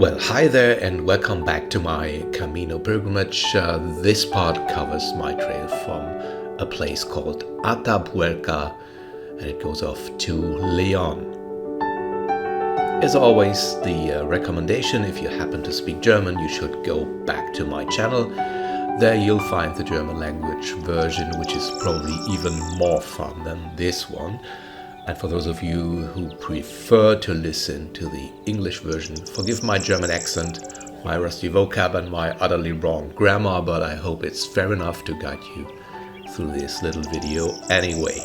Well, hi there and welcome back to my Camino pilgrimage. This part covers my trail from a place called Atapuerca and it goes off to Leon. As always, the recommendation, if you happen to speak German, you should go back to my channel. There you'll find the German language version, which is probably even more fun than this one. And for those of you who prefer to listen to the English version, forgive my German accent, my rusty vocab and my utterly wrong grammar, but I hope it's fair enough to guide you through this little video anyway.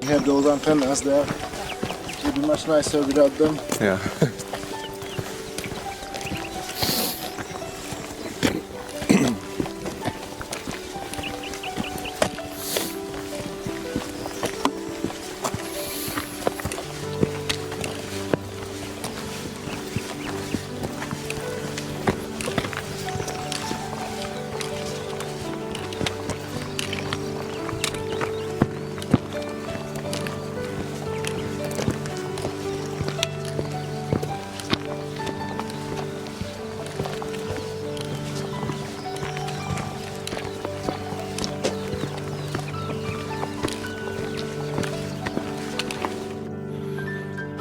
You have those antennas there. It would be much nicer without them. Yeah.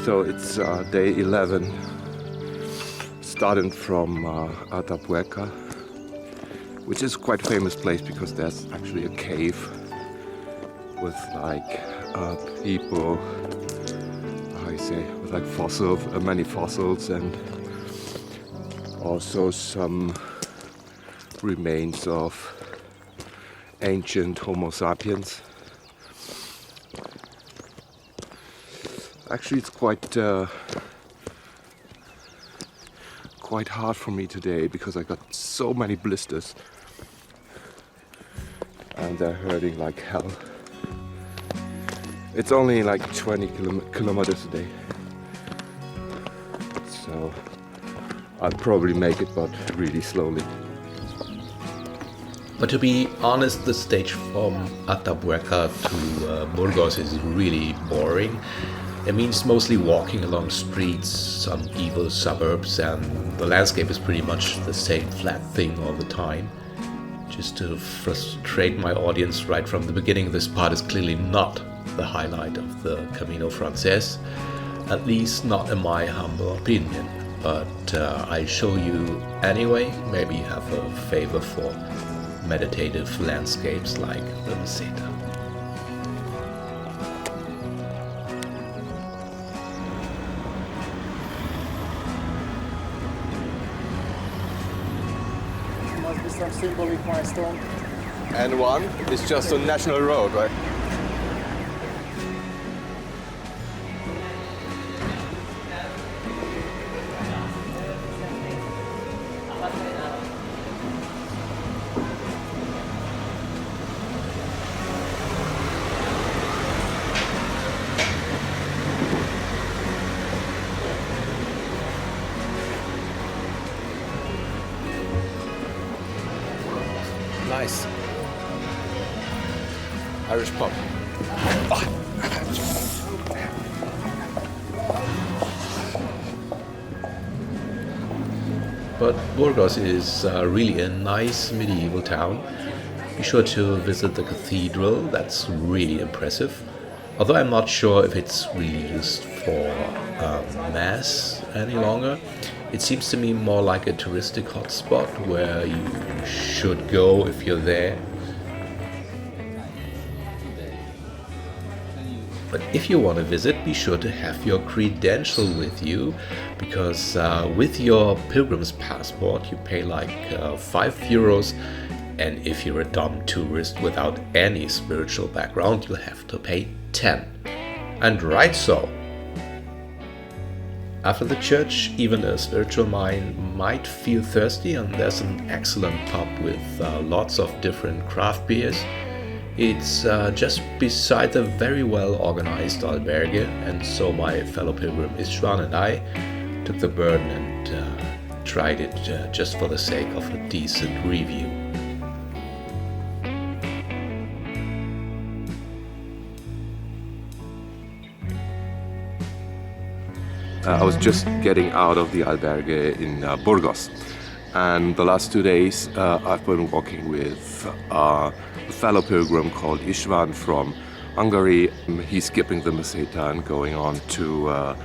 So it's day 11, starting from Atapuerca, which is quite famous place because there's actually a cave with like people, how you say, with like fossils, many fossils, and also some remains of ancient Homo sapiens. Actually, it's quite hard for me today because I got so many blisters and they're hurting like hell. It's only like 20 kilometers a day, so I'll probably make it, but really slowly. But to be honest, the stage from Atapuerca to Burgos is really boring. It means mostly walking along streets, some evil suburbs, and the landscape is pretty much the same flat thing all the time. Just to frustrate my audience right from the beginning, this part is clearly not the highlight of the Camino Frances, at least not in my humble opinion. But I show you anyway, maybe you have a favor for meditative landscapes like the Meseta. Must be some symbolic milestone. And one is just a national road, right? Nice. Irish pub. But Burgos is really a nice medieval town. Be sure to visit the cathedral, that's really impressive. Although I'm not sure if it's really used for mass any longer. It seems to me more like a touristic hotspot where you should go if you're there. But if you want to visit, be sure to have your credential with you, because with your pilgrim's passport you pay like €5, and if you're a dumb tourist without any spiritual background you'll have to pay 10. And right so. After the church, even a spiritual mind might feel thirsty, and there's an excellent pub with lots of different craft beers. It's just beside a very well organized albergue, and so my fellow pilgrim Istvan and I took the burden and tried it just for the sake of a decent review. I was just getting out of the albergue in Burgos, and the last 2 days I've been walking with a fellow pilgrim called Istvan from Hungary. He's skipping the Meseta and going on to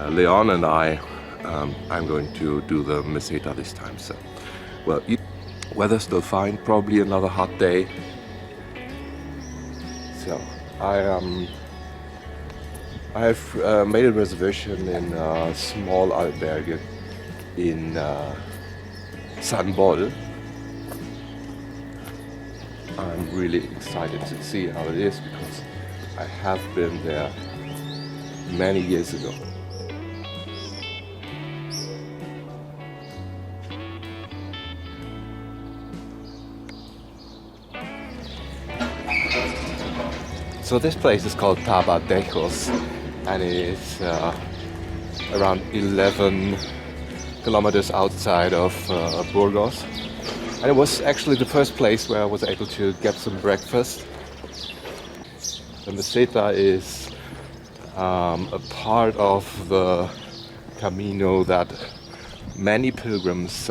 Leon, and I'm going to do the Meseta this time. So, well, weather's still fine, probably another hot day. So I have made a reservation in a small albergue in San Bol. I'm really excited to see how it is because I have been there many years ago. So this place is called Tabadejos, and it is around 11 kilometers outside of Burgos. And it was actually the first place where I was able to get some breakfast. The Meseta is a part of the Camino that many pilgrims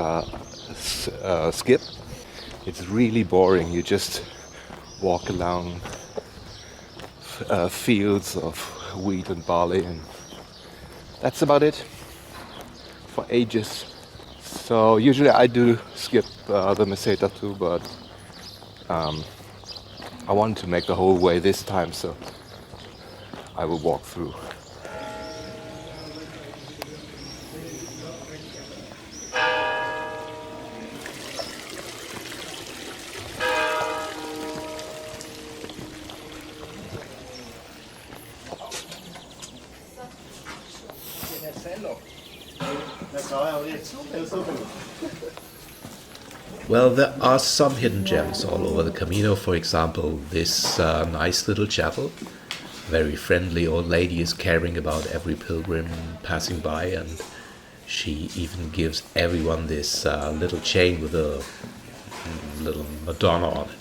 skip. It's really boring. You just walk along fields of wheat and barley, and that's about it for ages. So usually I do skip the Meseta too, but I wanted to make the whole way this time, so I will walk through. Well, there are some hidden gems all over the Camino. For example, this nice little chapel. Very friendly old lady is caring about every pilgrim passing by, and she even gives everyone this little chain with a little Madonna on it.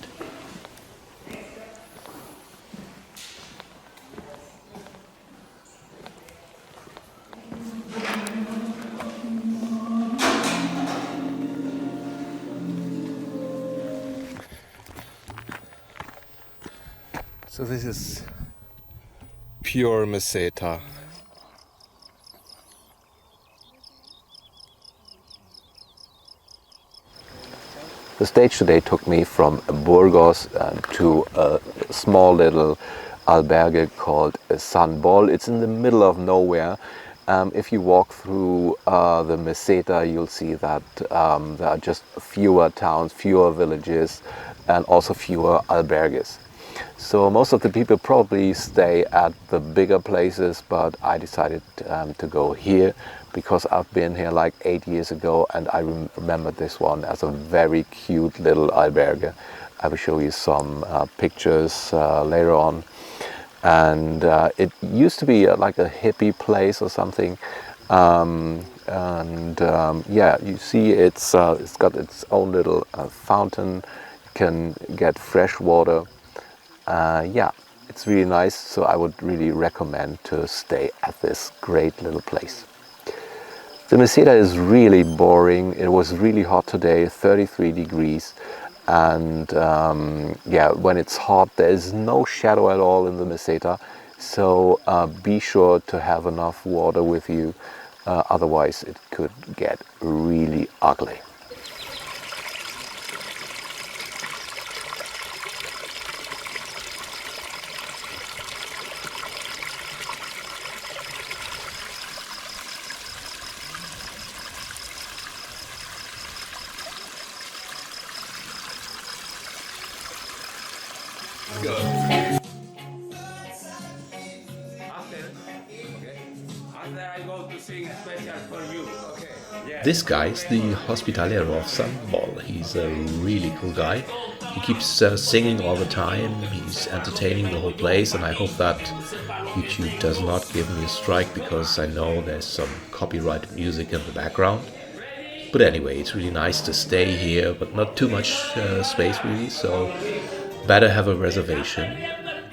So this is pure Meseta. The stage today took me from Burgos to a small little albergue called San Bol. It's in the middle of nowhere. If you walk through the Meseta, you'll see that there are just fewer towns, fewer villages, and also fewer albergues. So most of the people probably stay at the bigger places, but I decided to go here because I've been here like 8 years ago, and I remember this one as a very cute little albergue. I will show you some pictures later on. And it used to be like a hippie place or something. Yeah, you see it's got its own little fountain. You can get fresh water. Yeah, it's really nice, so I would really recommend to stay at this great little place. The Meseta is really boring. It was really hot today, 33 degrees. And yeah, when it's hot, there is no shadow at all in the Meseta. So be sure to have enough water with you. Otherwise, it could get really ugly. This guy is the hospitalier of San Bol. He's a really cool guy. He keeps singing all the time. He's entertaining the whole place, and I hope that YouTube does not give me a strike because I know there's some copyrighted music in the background. But anyway, it's really nice to stay here, but not too much space really, so better have a reservation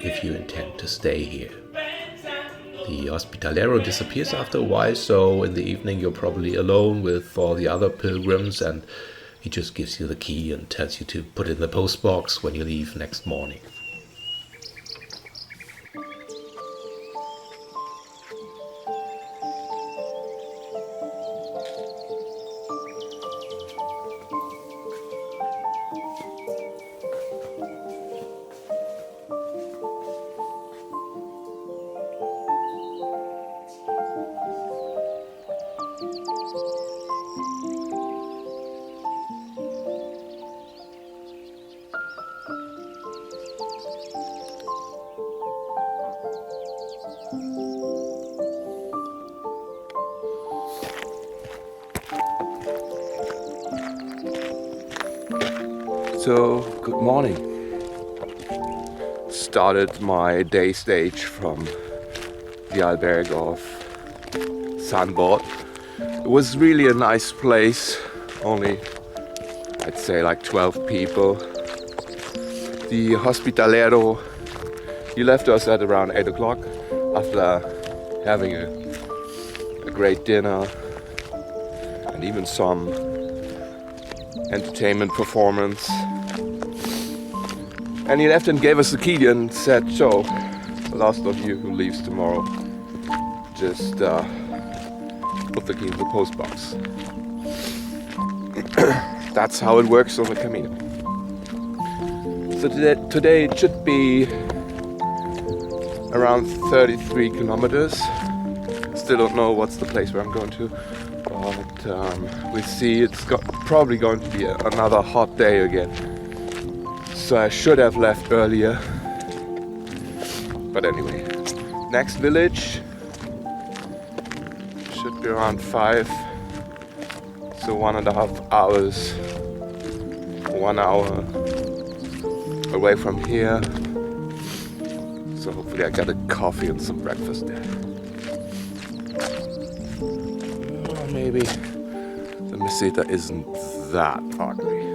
if you intend to stay here. The hospitalero disappears after a while, so in the evening you're probably alone with all the other pilgrims, and he just gives you the key and tells you to put it in the post box when you leave next morning. So, good morning. Started my day stage from the albergue of Sanbord. It was really a nice place, only I'd say like 12 people. The hospitalero, he left us at around 8 o'clock after having a great dinner and even some entertainment performance. And he left and gave us the key and said, so, the last of you who leaves tomorrow, just put the key in the post box. That's how it works on the Camino. So today it should be around 33 kilometers. Still don't know what's the place where I'm going to, but we'll see. It's probably going to be another hot day again. So I should have left earlier. But anyway, next village should be around 5. So 1.5 hours, 1 hour away from here. So hopefully I get a coffee and some breakfast there. Or maybe the Meseta isn't that ugly.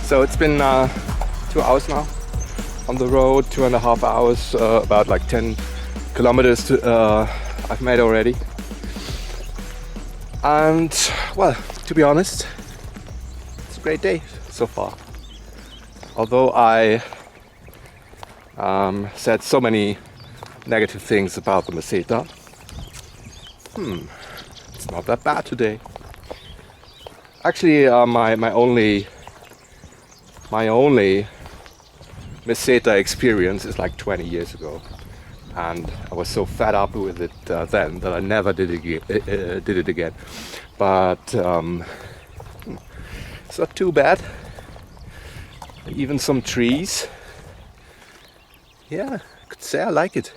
So it's been 2 hours now on the road, 2.5 hours, about like 10 kilometers I've made already. And well, to be honest, it's a great day so far. Although I said so many negative things about the Meseta, it's not that bad today. Actually, my only Meseta experience is like 20 years ago, and I was so fed up with it then that I never did it again. But it's not too bad. Even some trees. Yeah, I could say I like it.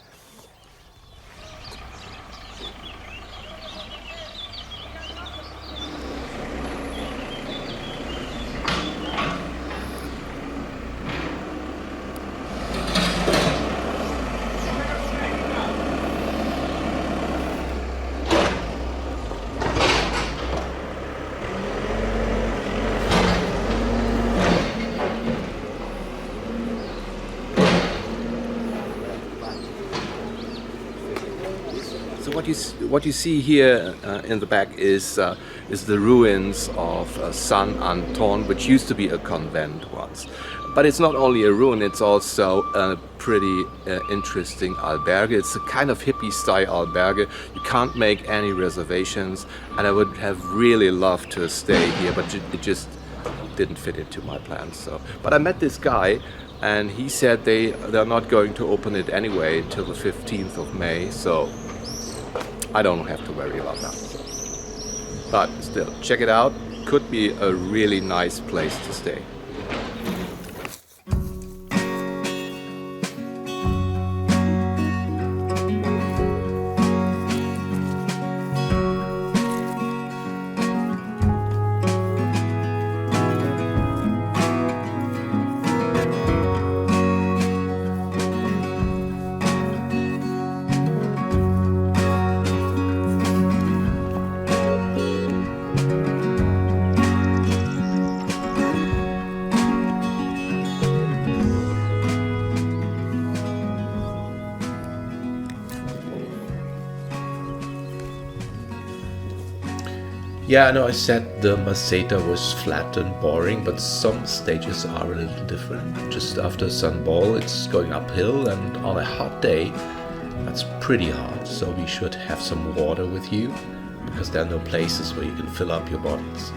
what you see here in the back is the ruins of San Anton, which used to be a convent once. But it's not only a ruin; it's also a pretty interesting albergue. It's a kind of hippie-style albergue. You can't make any reservations, and I would have really loved to stay here, but it just didn't fit into my plans. So, but I met this guy, and he said they're not going to open it anyway till the 15th of May. So I don't have to worry about that. But still, check it out. Could be a really nice place to stay. Yeah, I know I said the Meseta was flat and boring, but some stages are a little different. Just after Sunball, it's going uphill, and on a hot day, that's pretty hot, so we should have some water with you, because there are no places where you can fill up your bottles.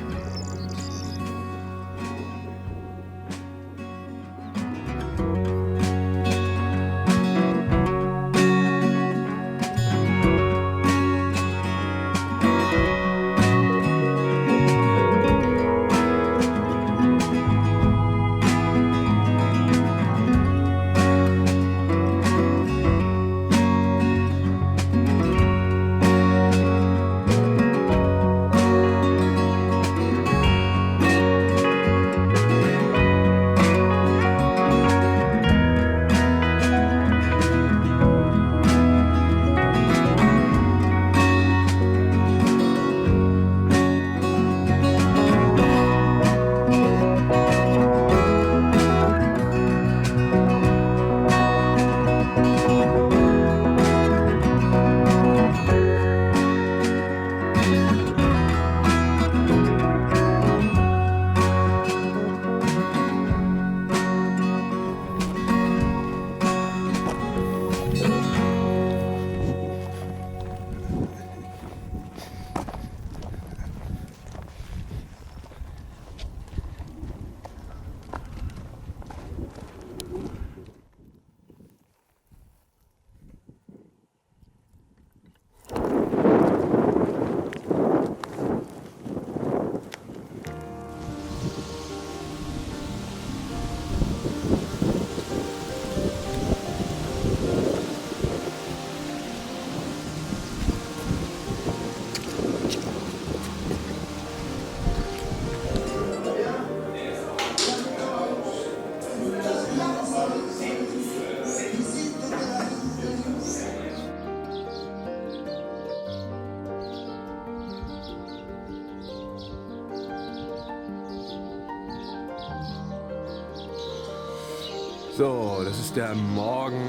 So, das ist der Morgen.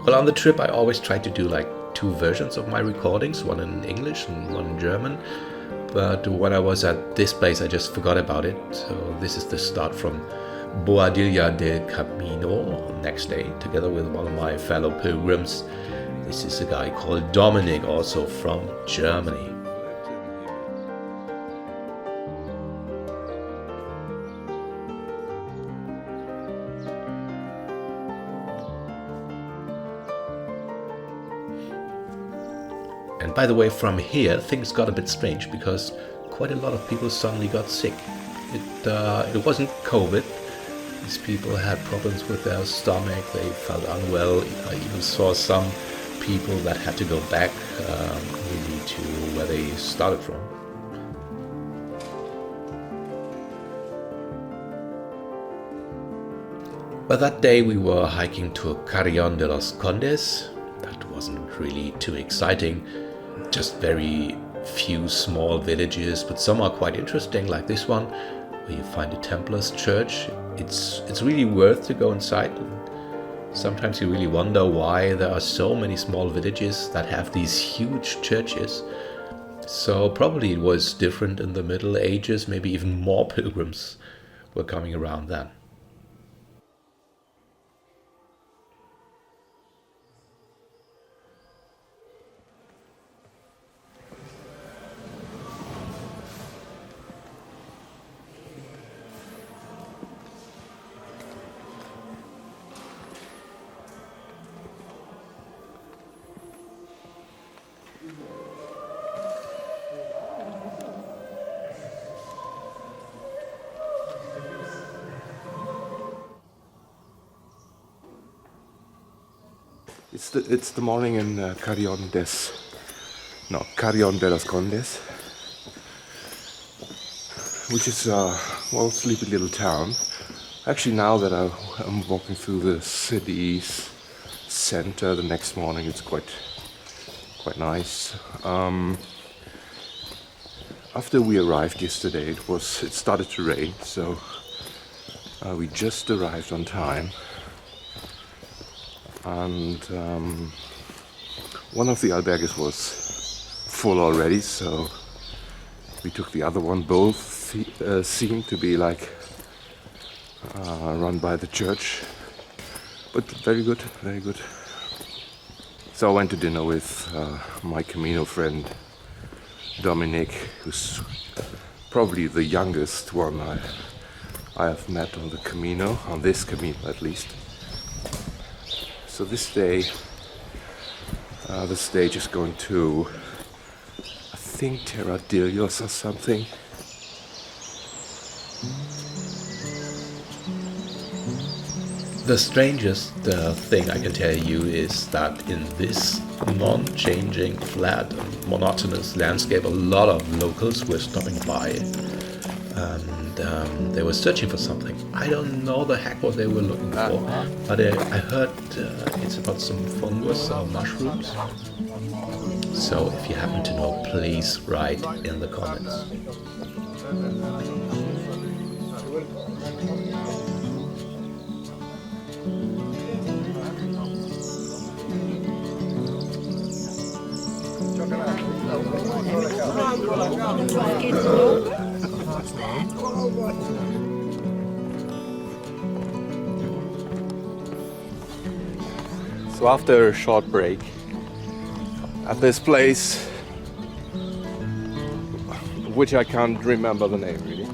Well, on the trip I always try to do like two versions of my recordings, one in English and one in German. But when I was at this place, I just forgot about it. So this is the start from Boadilla del Camino next day, together with one of my fellow pilgrims. This is a guy called Dominic, also from Germany. And by the way, from here, things got a bit strange because quite a lot of people suddenly got sick. It wasn't COVID. These people had problems with their stomach, they felt unwell. I even saw some people that had to go back really to where they started from. But that day we were hiking to Carrión de los Condes. That wasn't really too exciting. Just very few small villages, but some are quite interesting, like this one, where you find a Templars church. it's really worth to go inside. Sometimes you really wonder why there are so many small villages that have these huge churches. So probably it was different in the Middle Ages, maybe even more pilgrims were coming around then. It's the morning in Carrion de los Condes, which is a sleepy little town. Actually, now that I'm walking through the city's center, the next morning it's quite nice. After we arrived yesterday, it started to rain, so we just arrived on time. And one of the albergues was full already, so we took the other one. Both seemed to be like run by the church, but very good, very good. So I went to dinner with my Camino friend Dominic, who's probably the youngest one I have met on the Camino, on this Camino at least. So this day, the stage is going to, I think, Terradillos or something. The strangest thing I can tell you is that in this non-changing, flat, and monotonous landscape, a lot of locals were stopping by, and they were searching for something. I don't know the heck what they were looking for, but I heard it's about some fungus or mushrooms. So if you happen to know, please write in the comments. So after a short break at this place, which I can't remember the name really,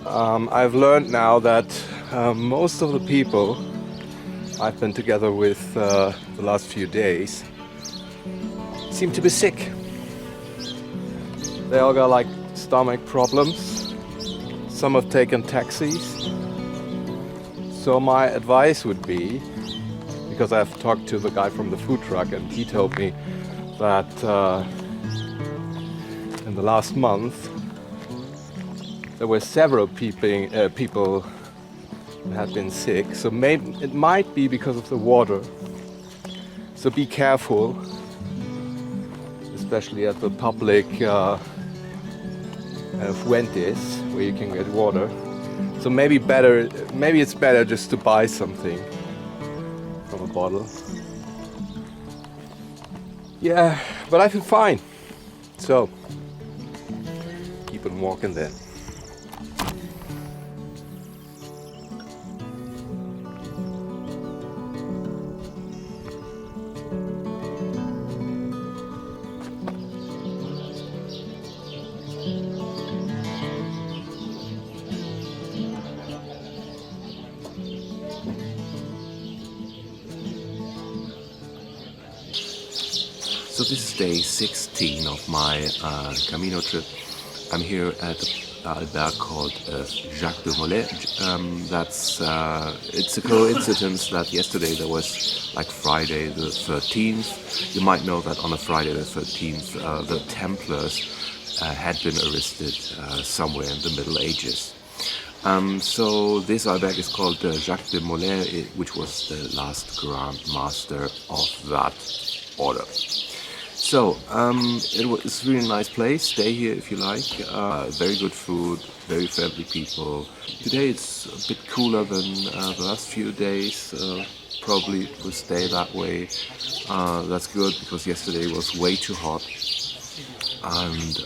I've learned now that most of the people I've been together with the last few days seem to be sick. They all got like stomach problems. Some have taken taxis. So my advice would be, because I've talked to the guy from the food truck and he told me that in the last month there were several people who had been sick. So maybe it might be because of the water. So be careful, especially at the public fuentes where you can get water. So maybe it's better just to buy something from a bottle. Yeah, but I feel fine. So keep on walking then. So this is day 16 of my Camino trip. I'm here at the albergue called Jacques de Molay. It's a coincidence that yesterday there was like Friday the 13th. You might know that on a Friday the 13th the Templars had been arrested somewhere in the Middle Ages. So this albergue is called Jacques de Molay, which was the last Grand Master of that order. It's a really nice place. Stay here if you like. Very good food, very friendly people. Today it's a bit cooler than the last few days. Probably it will stay that way. That's good because yesterday was way too hot. And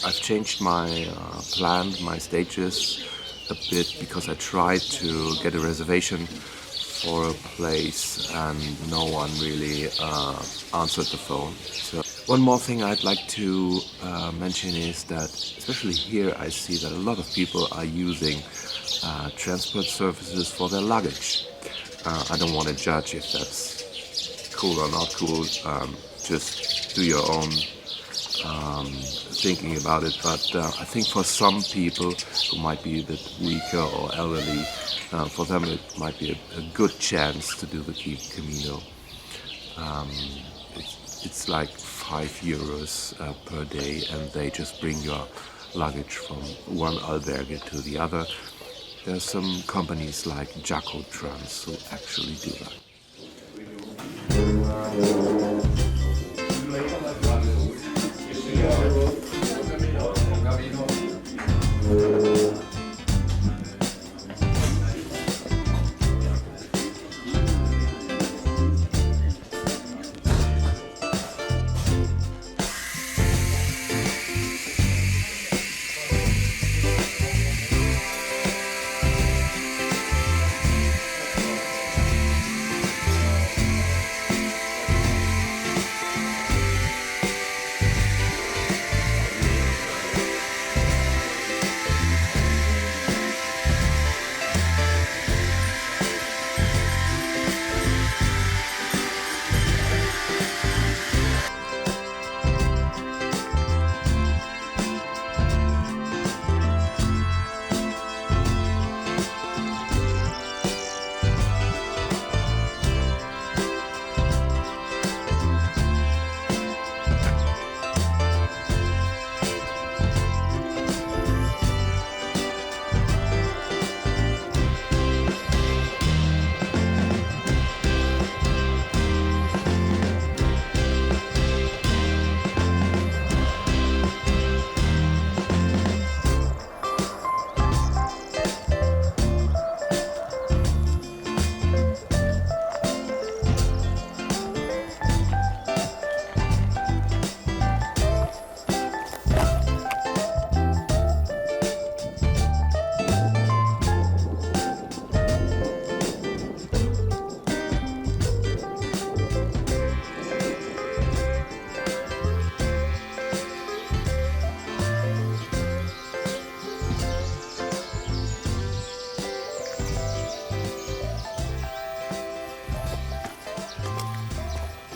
I've changed my plan, my stages a bit because I tried to get a reservation for a place and no one really answered the phone. So one more thing I'd like to mention is that especially here I see that a lot of people are using transport services for their luggage. I don't want to judge if that's cool or not cool. Just do your own thinking about it, but I think for some people who might be a bit weaker or elderly, for them it might be a good chance to do the Camino. It's like €5 per day, and they just bring your luggage from one albergue to the other. There's some companies like Trans who actually do that.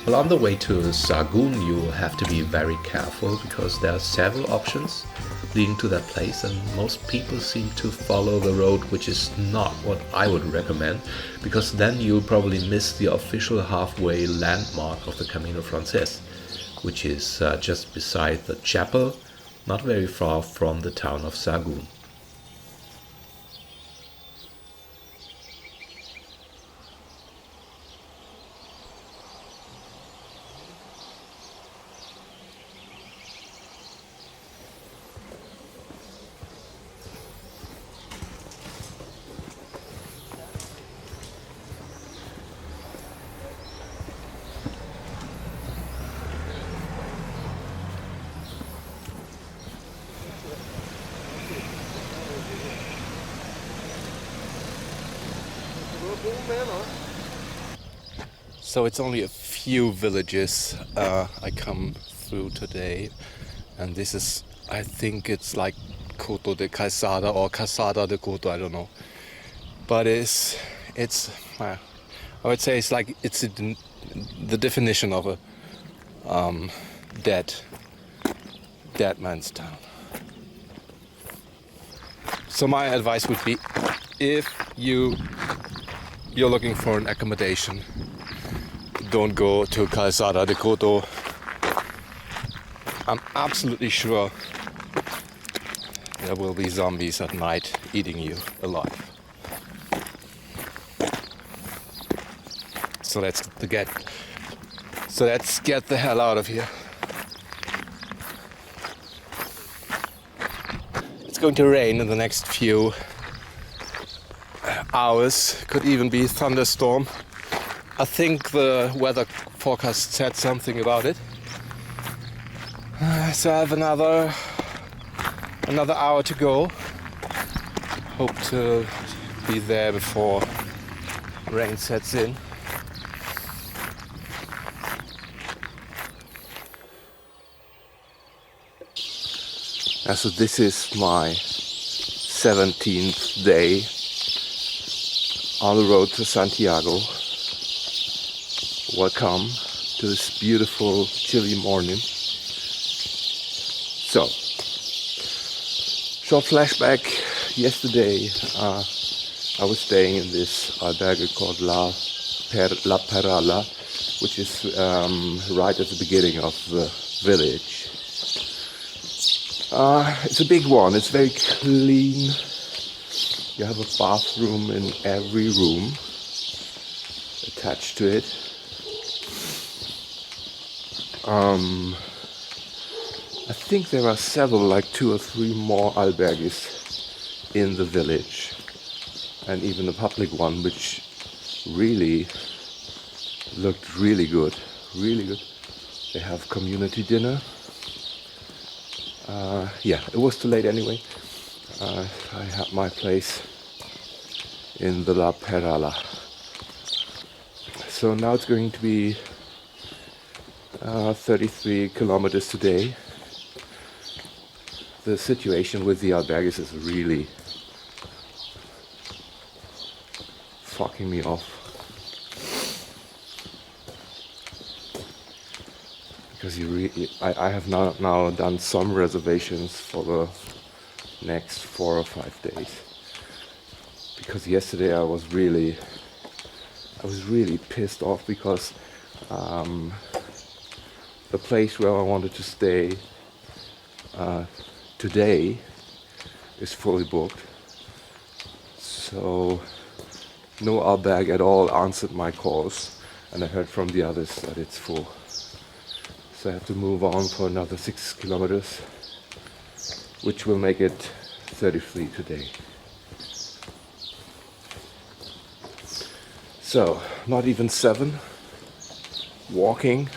Well, on the way to Sagun, you will have to be very careful because there are several options leading to that place, and most people seem to follow the road, which is not what I would recommend, because then you'll probably miss the official halfway landmark of the Camino Frances, which is just beside the chapel, not very far from the town of Sagun. So it's only a few villages I come through today, and this is, I think it's like Coto de Calzada or Calzada de Coto, I don't know. But it's I would say it's like it's the definition of a dead man's town. So my advice would be, if you're looking for an accommodation, don't go to Calzada de Coto. I'm absolutely sure there will be zombies at night eating you alive. So let's get the hell out of here. going to rain in the next few hours. Could even be thunderstorm. I think the weather forecast said something about it. So I have another hour to go. Hope to be there before rain sets in. So this is my 17th day on the road to Santiago. Welcome to this beautiful chilly morning. So, short flashback. Yesterday I was staying in this albergue called La Perala, which is right at the beginning of the village. It's a big one, it's very clean. You have a bathroom in every room attached to it. I think there are several, like 2 or 3 more albergues in the village, and even a public one which really looked really good. They have community dinner. Yeah, it was too late anyway. I had my place in the La Perala. So now it's going to be 33 kilometers today. The situation with the albergues is really fucking me off. Because I have now done some reservations for the next 4 or 5 days. Because yesterday I was really pissed off because the place where I wanted to stay today is fully booked. So no albergue at all answered my calls, and I heard from the others that it's full. So I have to move on for another 6 kilometers, which will make it 33 today. So, not even 7. Walking.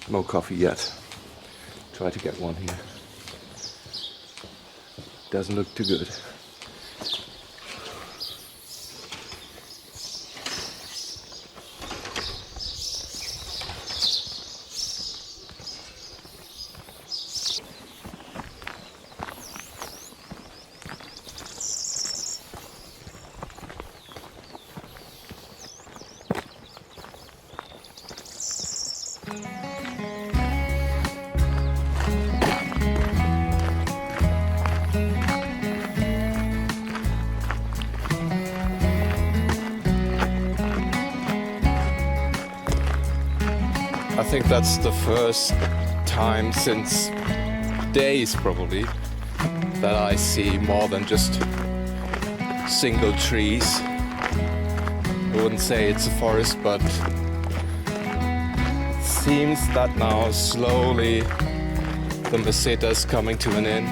No coffee yet. Try to get one here. Doesn't look too good. I think that's the first time since days probably that I see more than just single trees. I wouldn't say it's a forest, but it seems that now slowly the Meseta is coming to an end.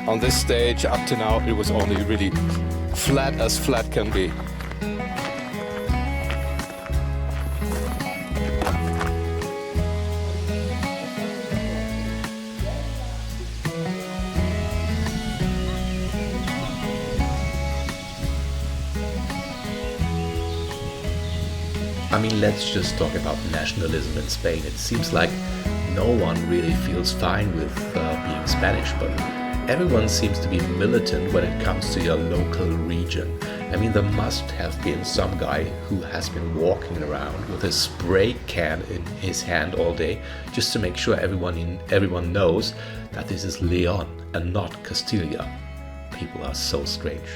On this stage up to now it was only really flat as flat can be. I mean, let's just talk about nationalism in Spain. It seems like no one really feels fine with being Spanish, but everyone seems to be militant when it comes to your local region. I mean, there must have been some guy who has been walking around with a spray can in his hand all day just to make sure everyone knows that this is Leon and not Castilla. People are so strange.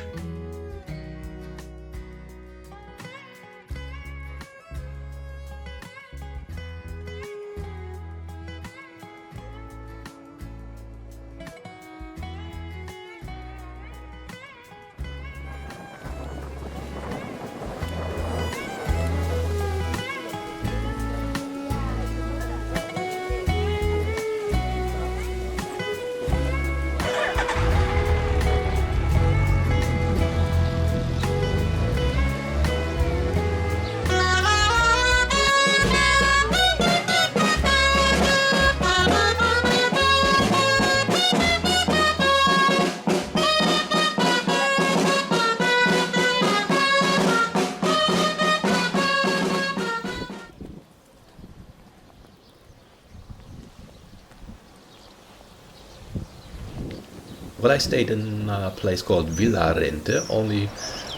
Well, I stayed in a place called Villa Rente only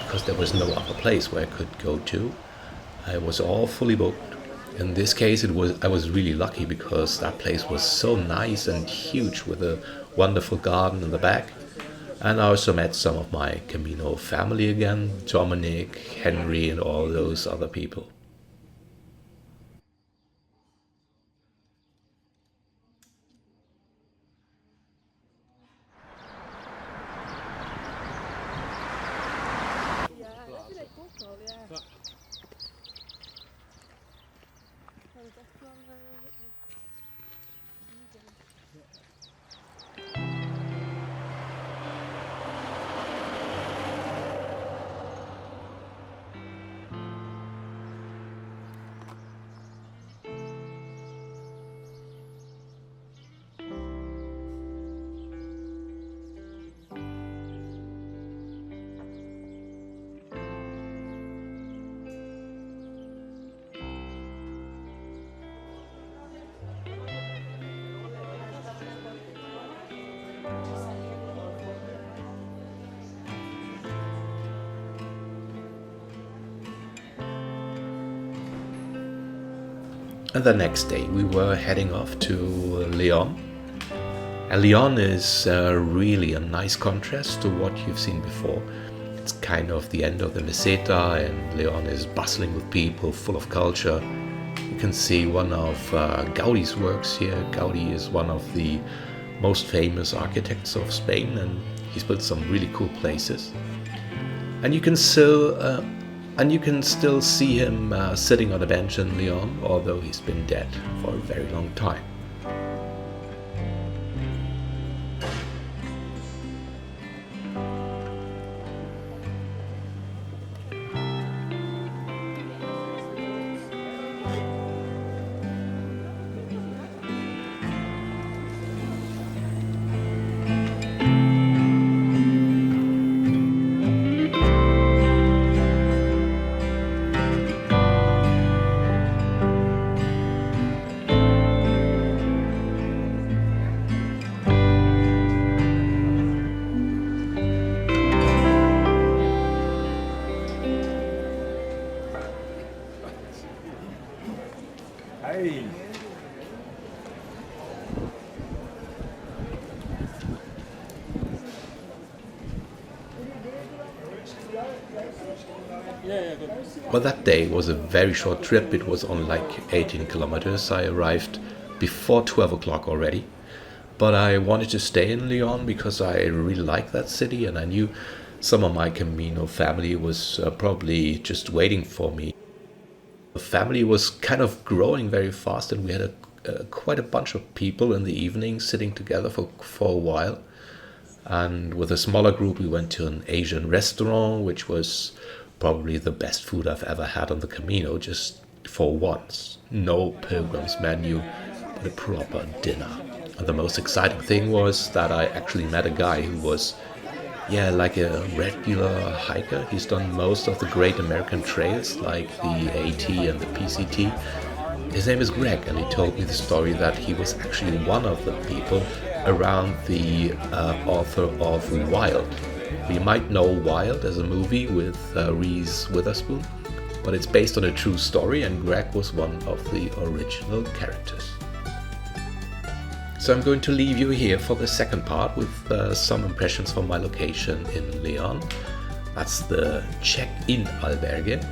because there was no other place where I could go to. I was all fully booked. In this case, I was really lucky because that place was so nice and huge with a wonderful garden in the back. And I also met some of my Camino family again, Dominic, Henry, and all those other people. And the next day we were heading off to Leon. And Leon is really a nice contrast to what you've seen before. It's kind of the end of the Meseta, and Leon is bustling with people, full of culture. You can see one of Gaudi's works here. Gaudi is one of the most famous architects of Spain, and he's built some really cool places. And you can still see him sitting on a bench in Leon, although he's been dead for a very long time. Well, that day was a very short trip. It was only like 18 kilometers. I arrived before 12 o'clock already. But I wanted to stay in Leon because I really like that city, and I knew some of my Camino family was probably just waiting for me. The family was kind of growing very fast, and we had quite a bunch of people in the evening sitting together for a while. And with a smaller group, we went to an Asian restaurant, which was probably the best food I've ever had on the Camino, just for once. No pilgrim's menu, but a proper dinner. And the most exciting thing was that I actually met a guy who was, like a regular hiker. He's done most of the great American trails, like the AT and the PCT. His name is Greg, and he told me the story that he was actually one of the people around the author of Wild. You might know Wild as a movie with Reese Witherspoon, but it's based on a true story, and Greg was one of the original characters. So I'm going to leave you here for the second part with some impressions from my location in Leon. That's the check-in albergue.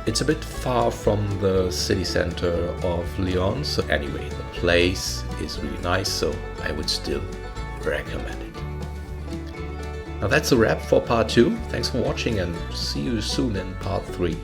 It's a bit far from the city center of Leon, so anyway, the place is really nice, so I would still recommend it. Now that's a wrap for part 2. Thanks for watching, and see you soon in part 3.